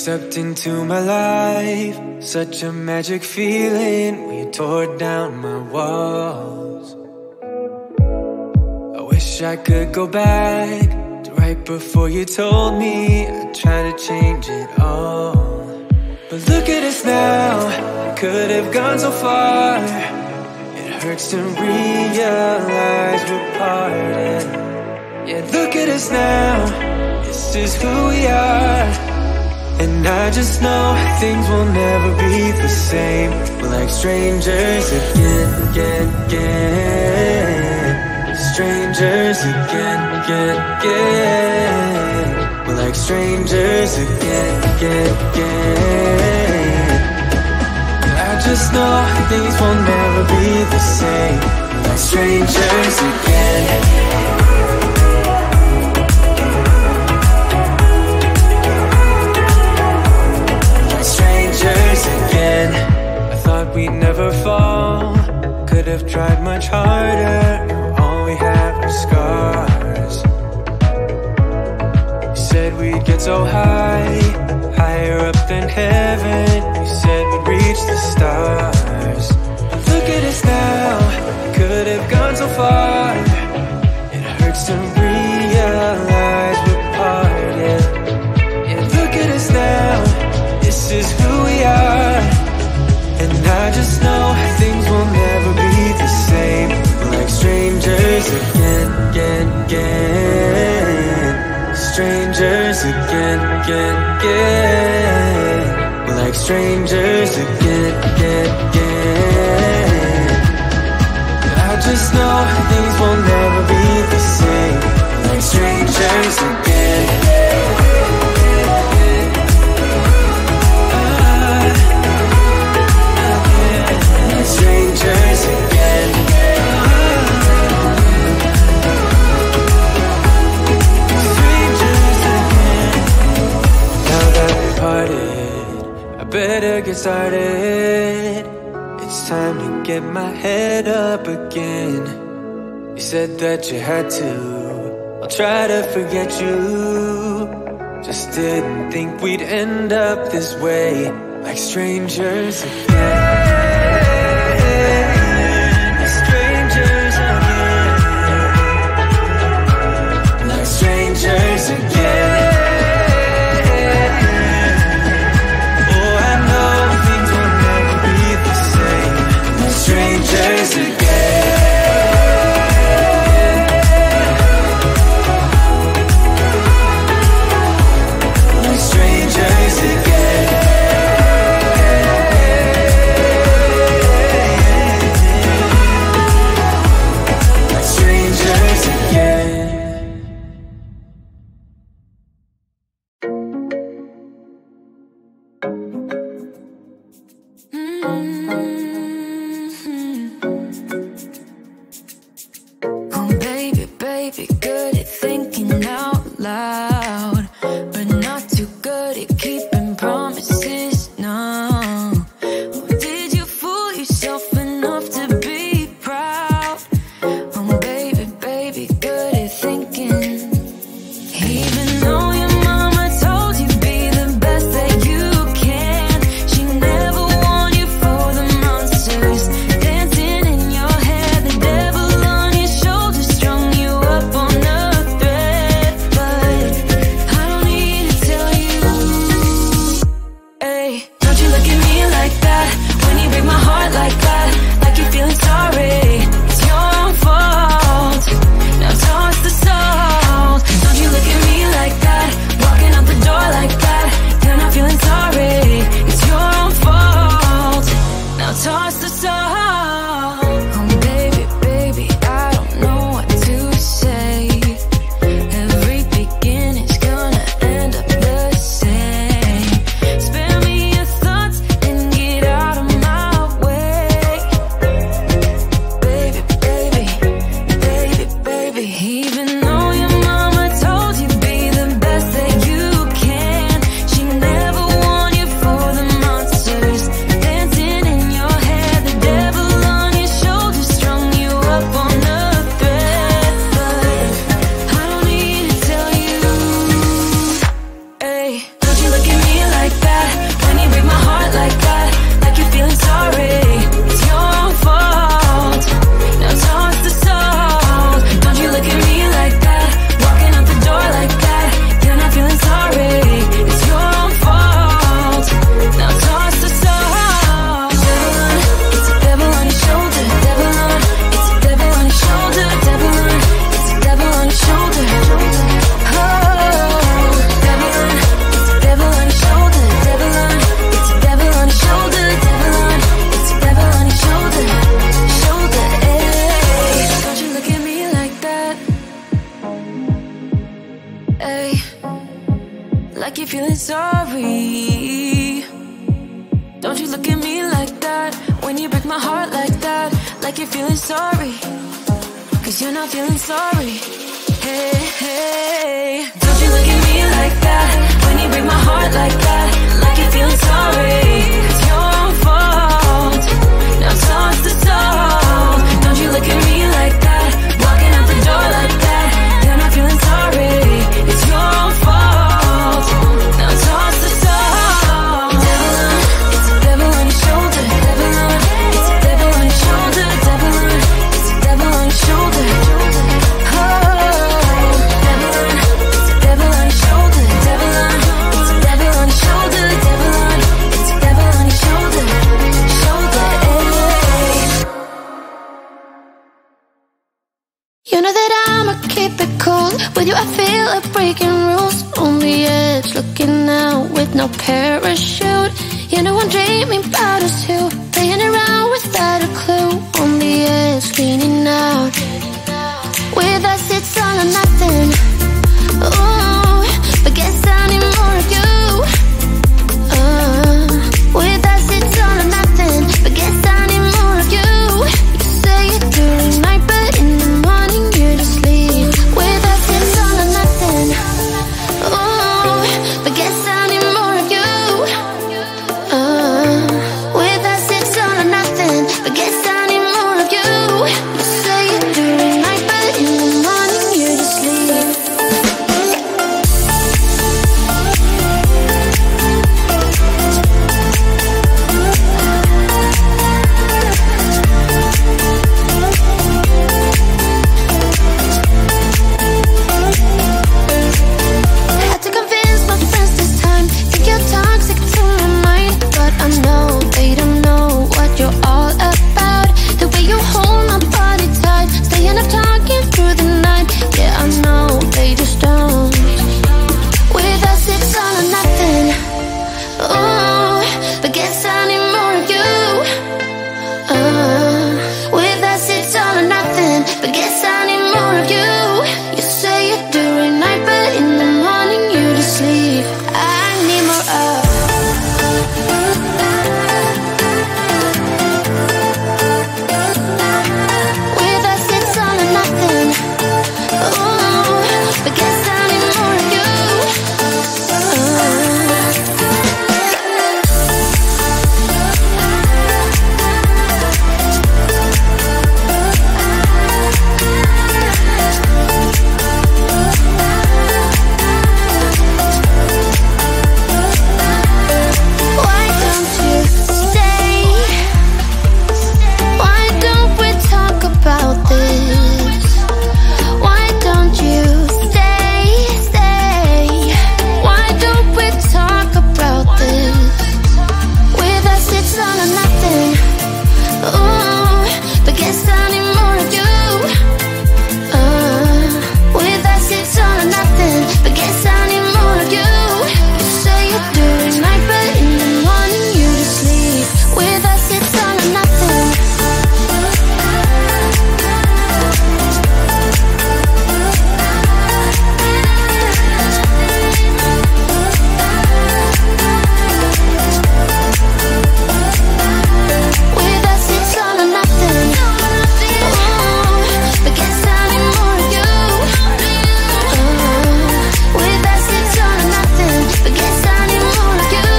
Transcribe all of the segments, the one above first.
stepped into my life, such a magic feeling when you tore down my walls. I wish I could go back to right before you told me I'd try to change it all. But look at us now, I could have gone so far. It hurts to realize we're parted. Yeah, look at us now, this is who we are. And I just know things will never be the same. We're like strangers again. Strangers again. We're like strangers again. I just know things will never be the same. We're like strangers again. Again, I thought we'd never fall. Could have tried much harder. Now all we have are scars. You said we'd get so high, higher up than heaven. You said we'd reach the stars. But look at us now, could have gone so far. It hurts to realize we're parted. Yeah, look at us now, this is who we are. And I just know things will never be the same. We're like strangers again. Strangers again. We're like strangers again. I just know things will never be the same. We're like strangers again. Strangers again. Strangers again. Now that we're parted, I better get started. It's time to get my head up again. You said that you had to, I'll try to forget you. Just didn't think we'd end up this way, like strangers again. Strangers again. Oh, I know things will never be the same. Strangers again. Strangers again. Ay, like you're feeling sorry. Don't you look at me like that when you break my heart like that. Like you're feeling sorry, 'cause you're not feeling sorry. Hey, hey, don't you look at me like that when you break my heart like that. Like you're feeling sorry, it's your own fault. Now toss the salt. Don't you look at me like that, walking out the door like that. You're not feeling sorry, it's your own fault. Now toss the salt. Devil on, it's a devil on your shoulder. Devil on, it's a devil on your shoulder. Devil on, it's a devil on your shoulder. You know that I'ma keep it cool. With you I feel like breaking rules. On the edge, looking out with no parachute. You know I'm dreaming about us too. Playing around without a clue. On the edge, leaning out. With us it's all or nothing. Ooh, but guess I need more of you. With us it's all or nothing. But guess I need more of you. You say it during night, but in the morning you're just sleep. With us it's all or nothing. Ooh, but guess I need more of you. With us it's all or nothing. But guess I need more of you. You say it during night, but in the morning you're just sleep. Had to convince my friends this time. Think you're toxic to my mind, but I know they don't know what you're all about. The way you hold my body tight, staying up talking through the night. Yeah, I know they just don't. With us it's all or nothing. Ooh, but guess I need more of you. With us it's all or nothing. But guess I need more of you. You say it during night, but in the morning you just sleep. I need more of. With us it's all or nothing. Ooh, but guess I need more of you. Why don't you stay? Why don't we talk about this? Why don't you stay? Why don't we talk about this? With us it's all or nothing. Ooh, but guess I need more of you. With us it's all or nothing. But guess I need more of you. You say it during night, but in the morning you just sleep. With us it's all or nothing. With us it's all or nothing. Ooh, but guess I need more of you. With us it's all or nothing. But guess I need more of you.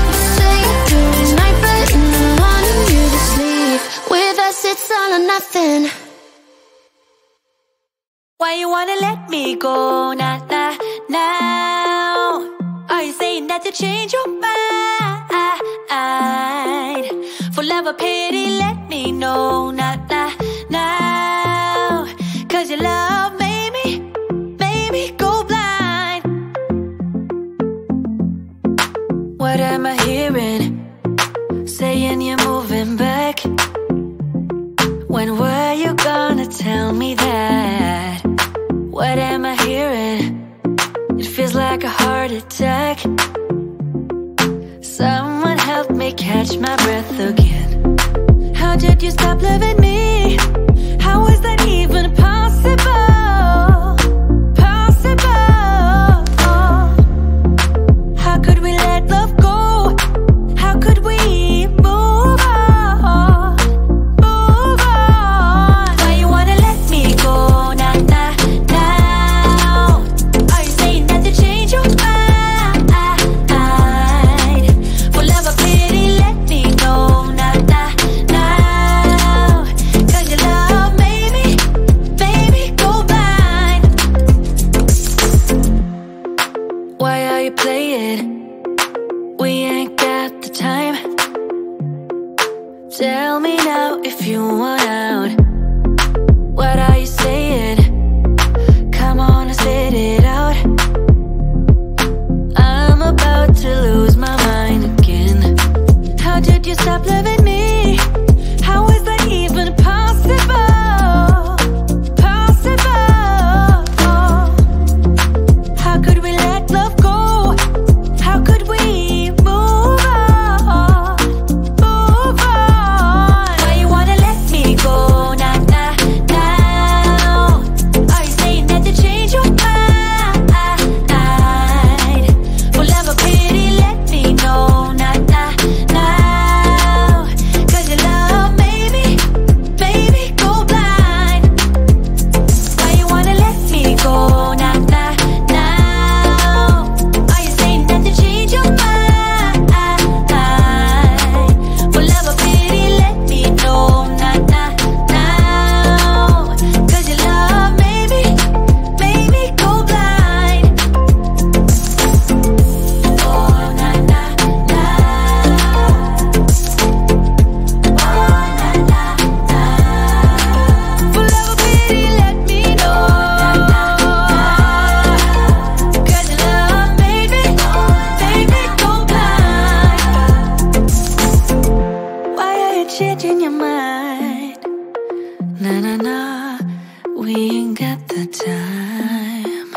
You say it during night, but in the morning you just sleep. With us it's all or nothing. Why you wanna let me go now? Are you saying that you change your mind? For love or pity, let me know now. 'Cause your love made me go blind. What am I hearing? Saying you're moving back. When were you gonna tell me that? What am I hearing? It feels like a heart attack. Someone help me catch my breath again. How did you stop loving me? How is that even possible? Possible? Why are you playing? We ain't got the time. Tell me now if you want out. What are you saying? Come on and spit it out. I'm about to lose my mind again. How did you stop loving me? How is that even possible? How could we let love go? How could we move on? Move on. Why you wanna let me go now, now? Are you saying that to change your mind? For love or pity, let me know now, now. Cause your love made me go blind. Why you wanna let me go now, now? Are you saying that to change your mind? For love or pity, let me know now, now. Cause your love made me go blind. Oh, na na na. Oh, na na na. For love or pity, let me know. Cause your love made me go blind. Why are you changing your mind? Na na na, we ain't got the time.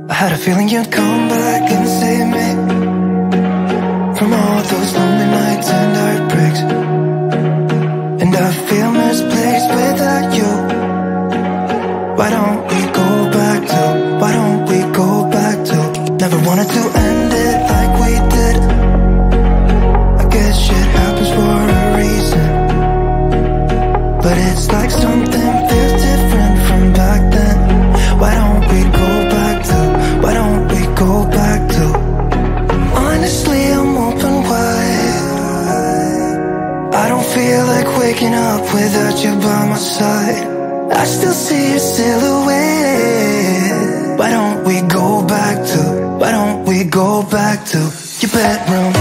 I had a feeling you'd come back and save me from all those lonely nights and heartbreaks. And I feel misplaced without you. Why don't we go back to? Why don't we go back to? Never wanted to end it like we did. I guess shit happens for a reason. But it's like something feels different from back then. Why don't we go back to? Why don't we go back to? Honestly, I'm open wide. I don't feel like waking up without you by my side. I still see your silhouette. Why don't we go back to? Why don't we go back to your bedroom?